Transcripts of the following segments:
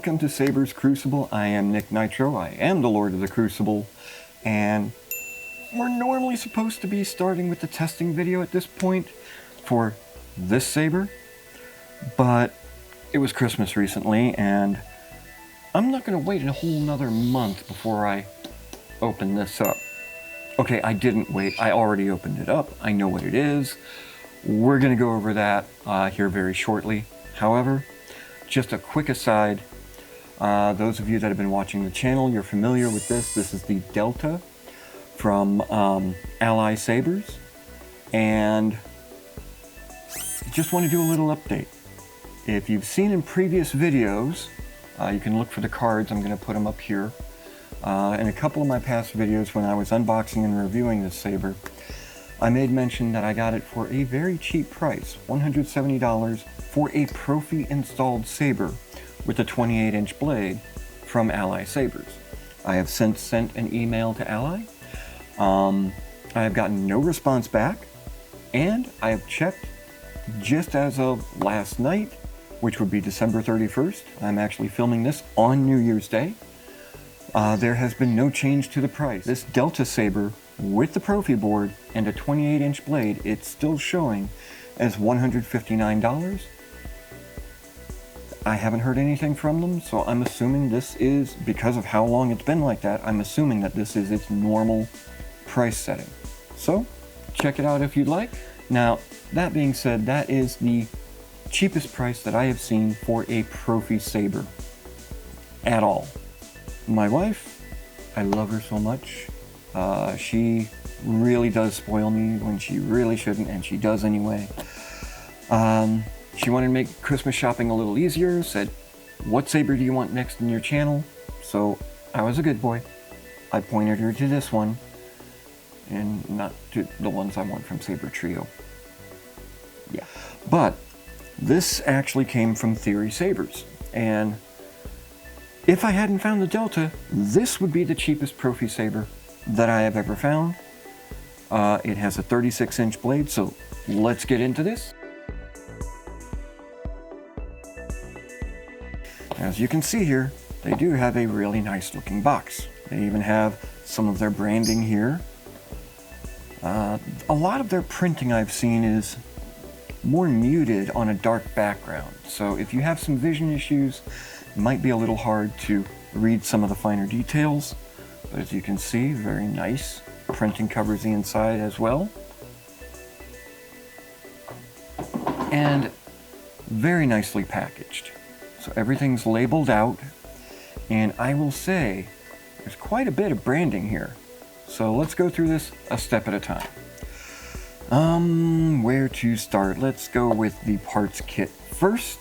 welcome to Sabers Crucible. I am Nick Nitro, I am the Lord of the Crucible, and we're normally supposed to be starting with the testing video at this point for this saber, but it was Christmas recently, and I'm not going to wait a whole nother month before I open this up. Okay, I didn't wait, I already opened it up, I know what it is. We're going to go over that here very shortly. However, just a quick aside, those of you that have been watching the channel, you're familiar with this. This is the Delta from Ally Sabers, and just want to do a little update. If you've seen in previous videos, you can look for the cards. I'm going to put them up here. In a couple of my past videos when I was unboxing and reviewing this saber, I made mention that I got it for a very cheap price, $170 for a proffie installed saber with a 28-inch blade from Ally Sabers. I have since sent an email to Ally. I have gotten no response back, and I have checked just as of last night, which would be December 31st. I'm actually filming this on New Year's Day. There has been no change to the price. This Delta saber with the proffie board and a 28-inch blade, it's still showing as $159. I haven't heard anything from them, so I'm assuming this is, because of how long it's been like that, I'm assuming that this is its normal price setting. So, check it out if you'd like. Now, that being said, that is the cheapest price that I have seen for a proffie saber at all. My wife, I love her so much. She really does spoil me when she really shouldn't, and she does anyway. She wanted to make Christmas shopping a little easier, said, what saber do you want next in your channel? So I was a good boy. I pointed her to this one, and not to the ones I want from Saber Trio. Yeah. But this actually came from Theory Sabers, and if I hadn't found the Delta, this would be the cheapest proffie saber that I have ever found. It has a 36-inch blade, so let's get into this. As you can see here, they do have a really nice looking box. They even have some of their branding here. A lot of their printing I've seen is more muted on a dark background, so if you have some vision issues, it might be a little hard to read some of the finer details. But as you can see, very nice. Printing covers the inside as well. And very nicely packaged. So everything's labeled out, and I will say there's quite a bit of branding here. So let's go through this a step at a time. Where to start? Let's go with the parts kit first.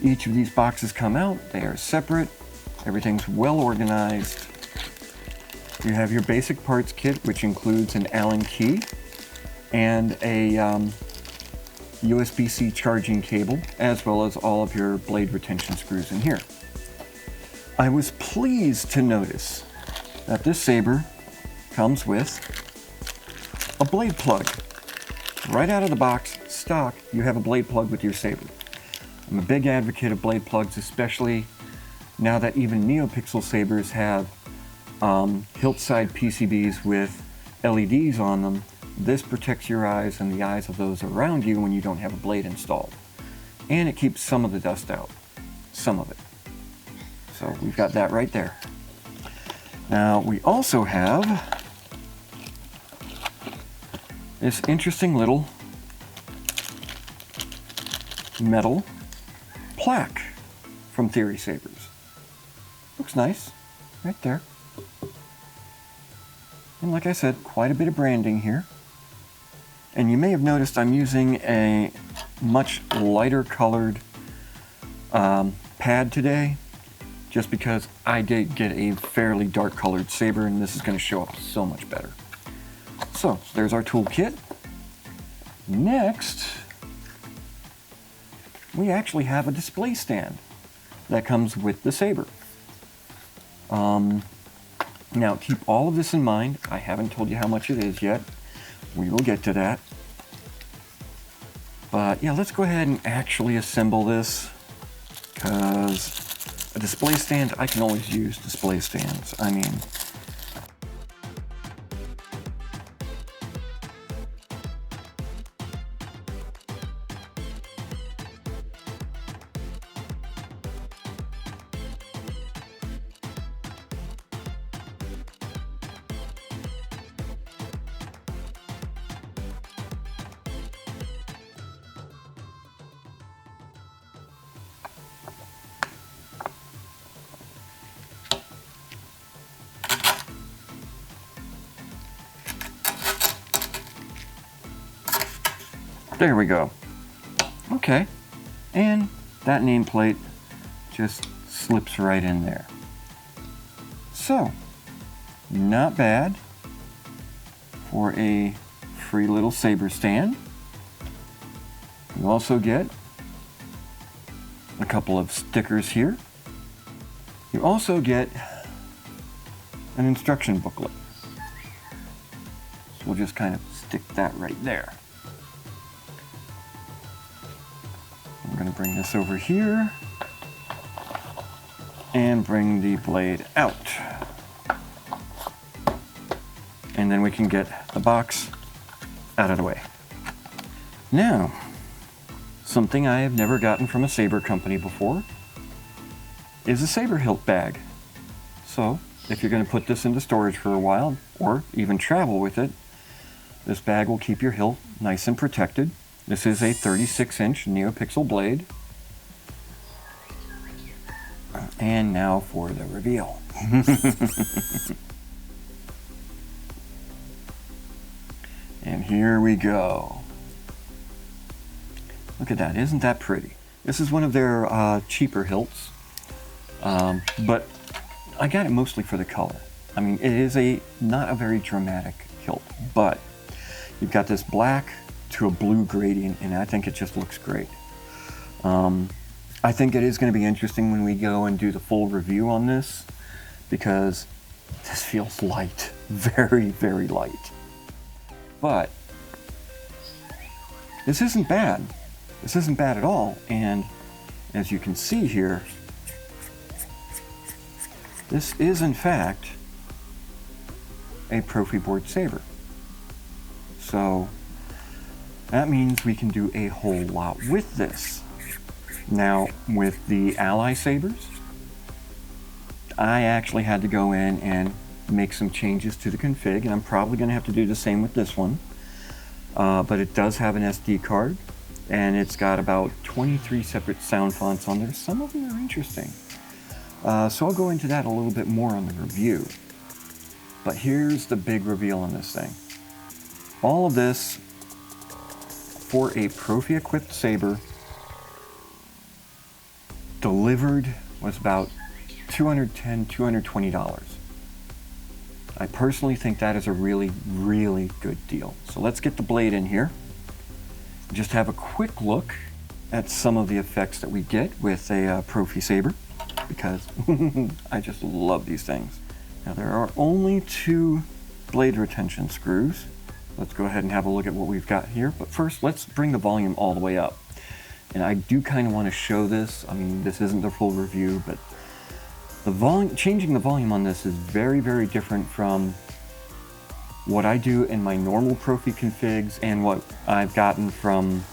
Each of these boxes come out, they are separate, everything's well organized. You have your basic parts kit, which includes an Allen key and a USB-C charging cable, as well as all of your blade retention screws in here. I was pleased to notice that this saber comes with a blade plug. Right out of the box, stock, you have a blade plug with your saber. I'm a big advocate of blade plugs, especially now that even NeoPixel sabers have hilt side PCBs with LEDs on them. This protects your eyes and the eyes of those around you when you don't have a blade installed. And it keeps some of the dust out. Some of it. So we've got that right there. Now we also have this interesting little metal plaque from Theory Sabers. Looks nice, right there. And like I said, quite a bit of branding here. And you may have noticed I'm using a much lighter colored pad today, just because I did get a fairly dark colored saber, and this is going to show up so much better. So there's our tool kit. Next, we actually have a display stand that comes with the saber. Now keep all of this in mind. I haven't told you how much it is yet. We will get to that. But yeah, let's go ahead and actually assemble this. because a display stand, I can always use display stands. I mean, there we go. Okay, and that nameplate just slips right in there. So, not bad for a free little saber stand. You also get a couple of stickers here. You also get an instruction booklet. So we'll just kind of stick that right there. I'm going to bring this over here and bring the blade out. And then we can get the box out of the way. Now, something I have never gotten from a saber company before is a saber hilt bag. So, if you're going to put this into storage for a while, or even travel with it, this bag will keep your hilt nice and protected. This is a 36-inch NeoPixel blade. And now for the reveal. And here we go. Look at that, isn't that pretty? This is one of their cheaper hilts, but I got it mostly for the color. I mean, it is not a very dramatic hilt, but you've got this black to a blue gradient, and I think it just looks great. I think it is going to be interesting when we go and do the full review on this, because this feels light, very, very light. But this isn't bad. This isn't bad at all, and as you can see here, this is in fact a proffie board saber. So that means we can do a whole lot with this. Now, with the Ally sabers, I actually had to go in and make some changes to the config, and I'm probably going to have to do the same with this one. But it does have an SD card, and it's got about 23 separate sound fonts on there. Some of them are interesting. So I'll go into that a little bit more on the review. But here's the big reveal on this thing. All of this for a proffie equipped saber delivered was about $210, $220. I personally think that is a really, really good deal. So let's get the blade in here. Just have a quick look at some of the effects that we get with a proffie saber, because I just love these things. Now there are only 2 blade retention screws. Let's go ahead and have a look at what we've got here. But first, let's bring the volume all the way up. And I do kind of want to show this. I mean, this isn't the full review, but the volume, changing the volume on this is very, very different from what I do in my normal proffie configs and what I've gotten from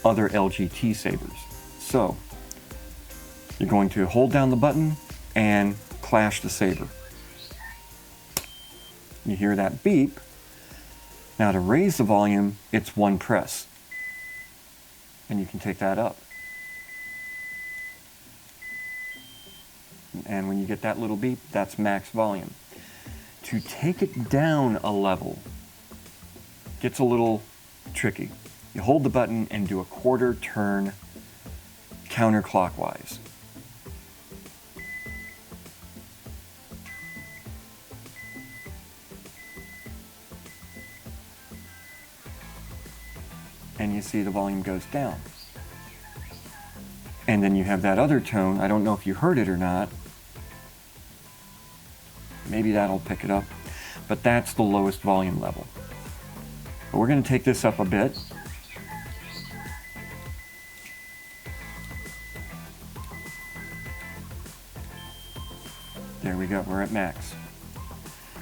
other LGT sabers. So, you're going to hold down the button and clash the saber. You hear that beep. Now to raise the volume, it's 1 press. And you can take that up. And when you get that little beep, that's max volume. To take it down a level gets a little tricky. You hold the button and do a 1/4 turn counterclockwise. And you see the volume goes down. And then you have that other tone. I don't know if you heard it or not. Maybe that'll pick it up. But that's the lowest volume level. But we're going to take this up a bit. we go, we're at max.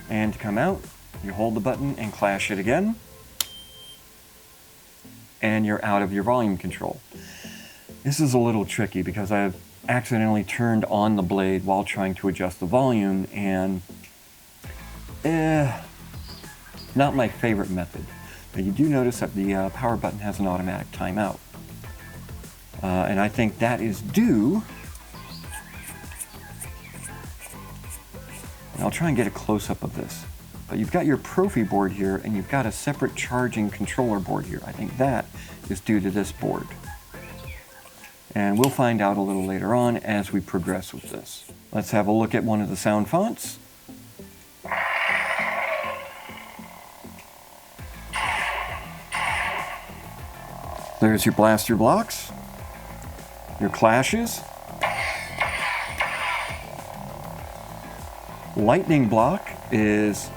And to come out, you hold the button and clash it again, and you're out of your volume control. This is a little tricky because I've accidentally turned on the blade while trying to adjust the volume, and not my favorite method. But you do notice that the power button has an automatic timeout. And I think that is due, and I'll try and get a close-up of this, but you've got your proffie board here and you've got a separate charging controller board here. I think that is due to this board. And we'll find out a little later on as we progress with this. Let's have a look at one of the sound fonts. There's your blaster blocks, your clashes, lightning block is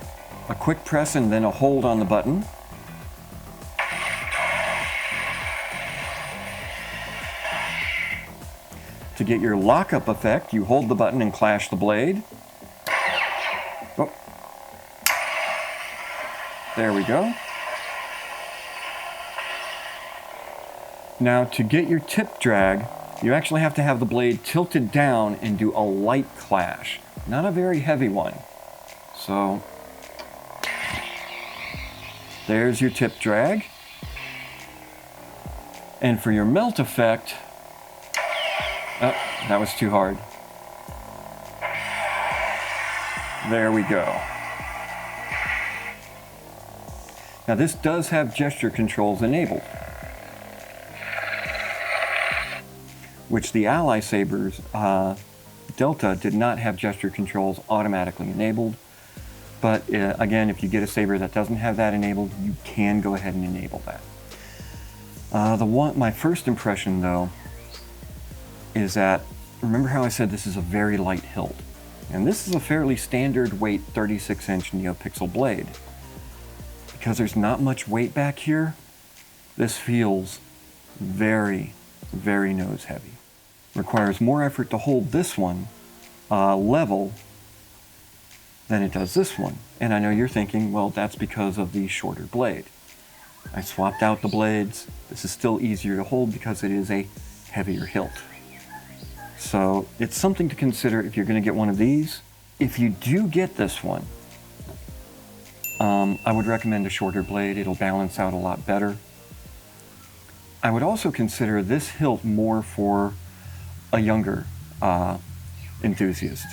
a quick press and then a hold on the button. To get your lockup effect, you hold the button and clash the blade. Oh. There we go. Now to get your tip drag, you actually have to have the blade tilted down and do a light clash, not a very heavy one. So there's your tip drag. And for your melt effect, oh, that was too hard. There we go. Now this does have gesture controls enabled, which the Ally Sabers Delta did not have gesture controls automatically enabled. But again, if you get a saber that doesn't have that enabled, you can go ahead and enable that. My first impression though is that, remember how I said this is a very light hilt? And this is a fairly standard weight 36-inch NeoPixel blade. Because there's not much weight back here, this feels very, very nose heavy. Requires more effort to hold this one level than it does this one. And I know you're thinking, well, that's because of the shorter blade. I swapped out the blades. This is still easier to hold because it is a heavier hilt. So it's something to consider if you're going to get one of these. If you do get this one, I would recommend a shorter blade. It'll balance out a lot better. I would also consider this hilt more for a younger enthusiast.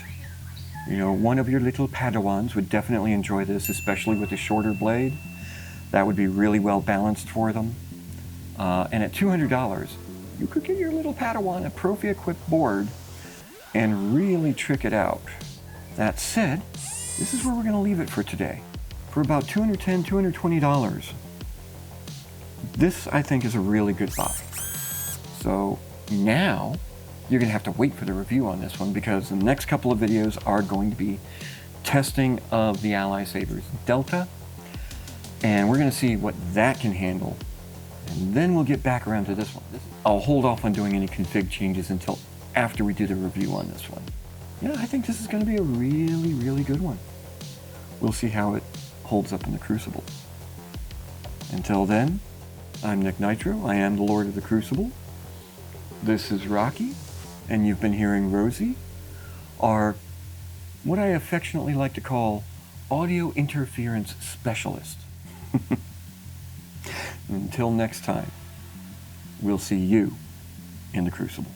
You know, one of your little Padawans would definitely enjoy this, especially with a shorter blade. That would be really well balanced for them. And at $200, you could get your little Padawan a proffie equipped board and really trick it out. That said, this is where we're going to leave it for today. For about $210, $220. This, I think, is a really good buy. So now you're going to have to wait for the review on this one, because the next couple of videos are going to be testing of the Ally Sabers Delta, and we're going to see what that can handle, and then we'll get back around to this one. I'll hold off on doing any config changes until after we do the review on this one. Yeah, I think this is going to be a really, really good one. We'll see how it holds up in the Crucible. Until then, I'm Nick Nitro. I am the Lord of the Crucible. This is Rocky, and you've been hearing Rosie, our, what I affectionately like to call, audio interference specialist. Until next time, we'll see you in the Crucible.